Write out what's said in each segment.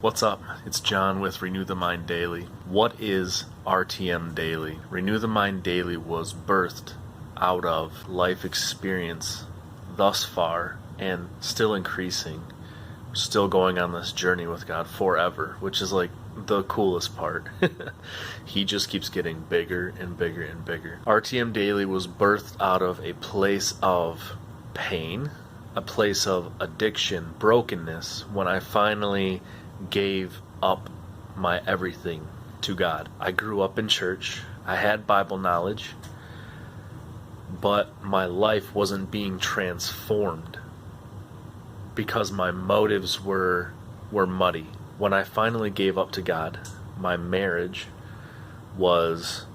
What's up? It's John with Renew the Mind Daily. What is R.T.M. Daily? Renew the Mind Daily was birthed out of life experience thus far and still increasing. We're still going on this journey with God forever, which is like the coolest part. He just keeps getting bigger and bigger and bigger. R.T.M. Daily was birthed out of a place of pain, a place of addiction, brokenness, when I finally gave up my everything to God. I grew up in church. I had Bible knowledge, but my life wasn't being transformed because my motives were muddy. When I finally gave up to God, my marriage was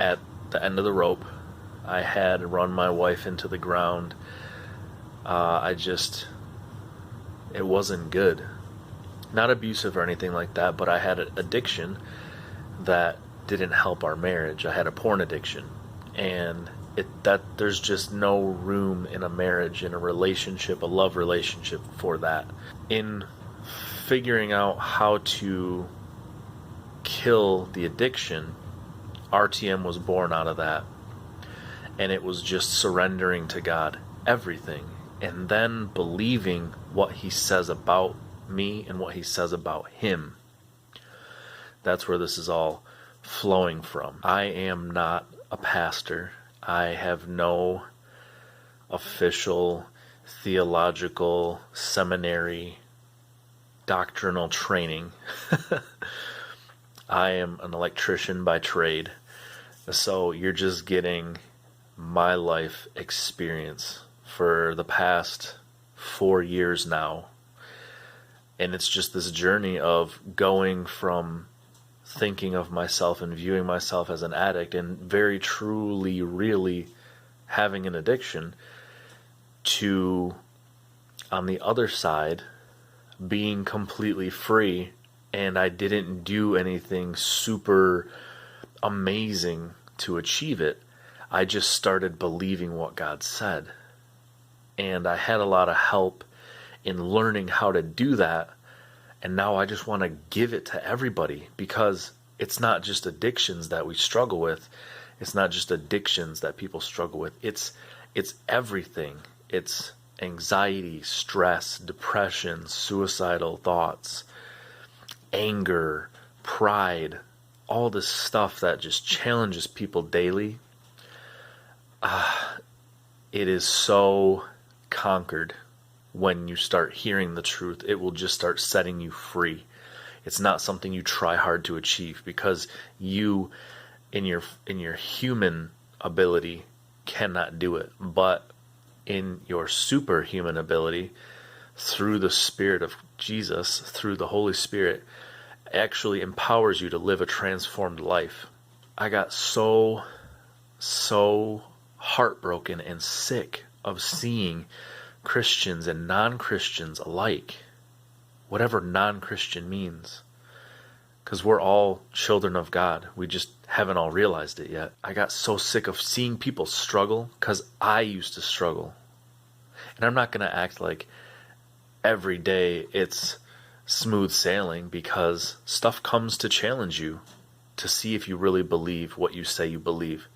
at the end of the rope. I had run my wife into the ground. It wasn't good. Not abusive or anything like that, but I had an addiction that didn't help our marriage. I had a porn addiction, and there's just no room in a marriage, in a relationship, a love relationship for that. In figuring out how to kill the addiction, RTM was born out of that, and it was just surrendering to God everything, and then believing what He says about me and what He says about Him. That's where this is all flowing from. I am not a pastor. I have no official theological seminary doctrinal training. I am an electrician by trade. So you're just getting my life experience for the past 4 years now. And it's just this journey of going from thinking of myself and viewing myself as an addict and very truly, really having an addiction to, on the other side, being completely free. And I didn't do anything super amazing to achieve it. I just started believing what God said. And I had a lot of help in learning how to do that, and now I just want to give it to everybody, because it's not just addictions that we struggle with. It's not just addictions that people struggle with. It's everything. It's anxiety, stress, depression, suicidal thoughts, anger, pride, all this stuff that just challenges people daily. It is so conquered. When you start hearing the truth, it will just start setting you free. It's not something you try hard to achieve, because you, in your human ability, cannot do it. But in your superhuman ability, through the Spirit of Jesus, through the Holy Spirit, actually empowers you to live a transformed life. I got so heartbroken and sick of seeing Christians and non-Christians alike, whatever non-Christian means, because we're all children of God. We just haven't all realized it yet. I got so sick of seeing people struggle, because I used to struggle. And I'm not going to act like every day it's smooth sailing, because stuff comes to challenge you to see if you really believe what you say you believe.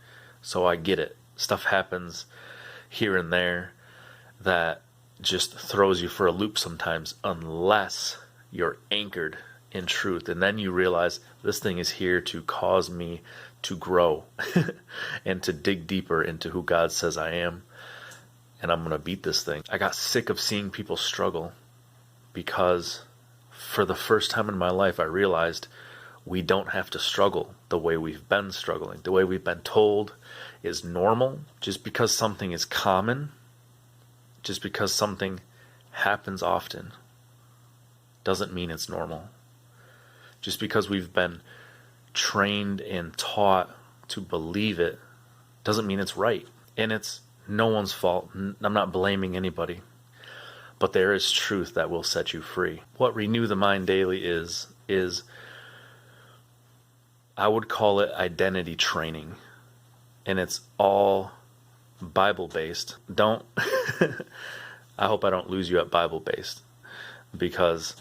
So I get it. Stuff happens here and there that just throws you for a loop sometimes, unless you're anchored in truth. And then you realize this thing is here to cause me to grow and to dig deeper into who God says I am. And I'm going to beat this thing. I got sick of seeing people struggle, because for the first time in my life, I realized we don't have to struggle the way we've been struggling. The way we've been told is normal. Just because something is common, just because something happens often, doesn't mean it's normal. Just because we've been trained and taught to believe it, doesn't mean it's right. And it's no one's fault. I'm not blaming anybody. But there is truth that will set you free. What Renew the Mind Daily is I would call it identity training. And it's all Bible-based. I hope I don't lose you at Bible-based, because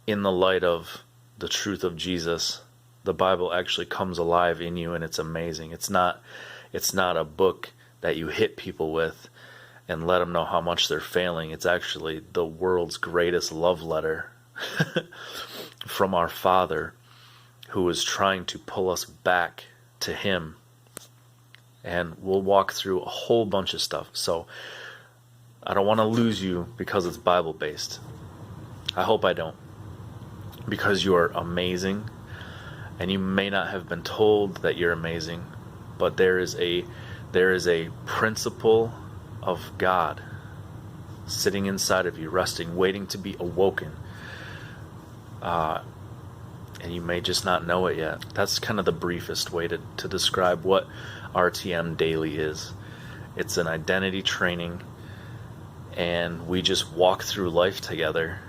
in the light of the truth of Jesus, the Bible actually comes alive in you, and it's amazing. It's not a book that you hit people with and let them know how much they're failing. It's actually the world's greatest love letter from our Father, who is trying to pull us back to Him. And we'll walk through a whole bunch of stuff. So I don't want to lose you because it's Bible based. I hope I don't. Because you are amazing, and you may not have been told that you're amazing, but there is a principle of God sitting inside of you, resting, waiting to be awoken. And you may just not know it yet. That's kind of the briefest way to describe what R.T.M. Daily is. It's an identity training, and we just walk through life together,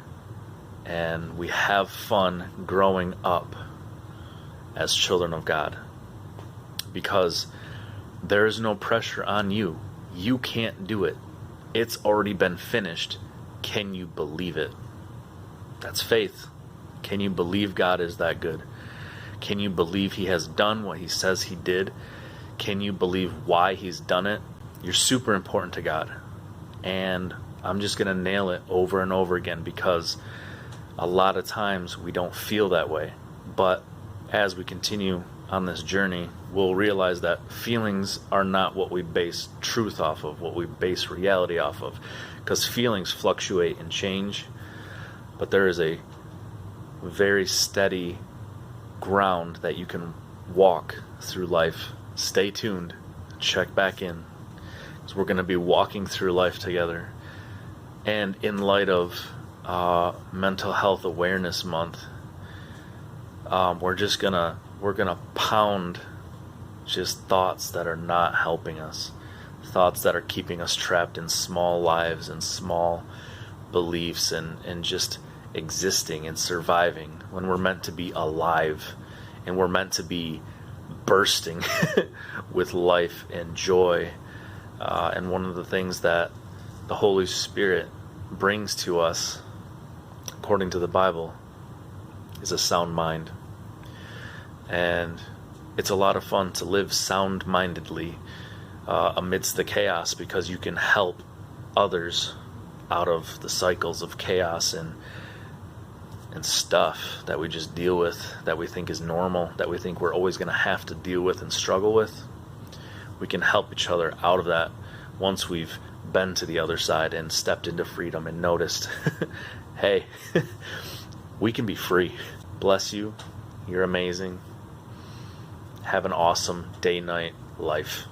and we have fun growing up as children of God, because there is no pressure on you. You can't do it. It's already been finished. Can you believe it? That's faith. Can you believe God is that good? Can you believe He has done what He says He did? Can you believe why He's done it? You're super important to God. And I'm just going to nail it over and over again, because a lot of times we don't feel that way. But as we continue on this journey, we'll realize that feelings are not what we base truth off of, what we base reality off of. Because feelings fluctuate and change, but there is a very steady ground that you can walk through life. Stay tuned. Check back in, because we're going to be walking through life together. And in light of Mental Health Awareness Month, we're gonna pound just thoughts that are not helping us, thoughts that are keeping us trapped in small lives and small beliefs and just existing and surviving, when we're meant to be alive, and we're meant to be bursting with life and joy. And one of the things that the Holy Spirit brings to us, according to the Bible, is a sound mind. And it's a lot of fun to live sound-mindedly amidst the chaos, because you can help others out of the cycles of chaos and stuff that we just deal with, that we think is normal, that we think we're always going to have to deal with and struggle with. We can help each other out of that once we've been to the other side and stepped into freedom and noticed, hey, we can be free. Bless you. You're amazing. Have an awesome day-night life.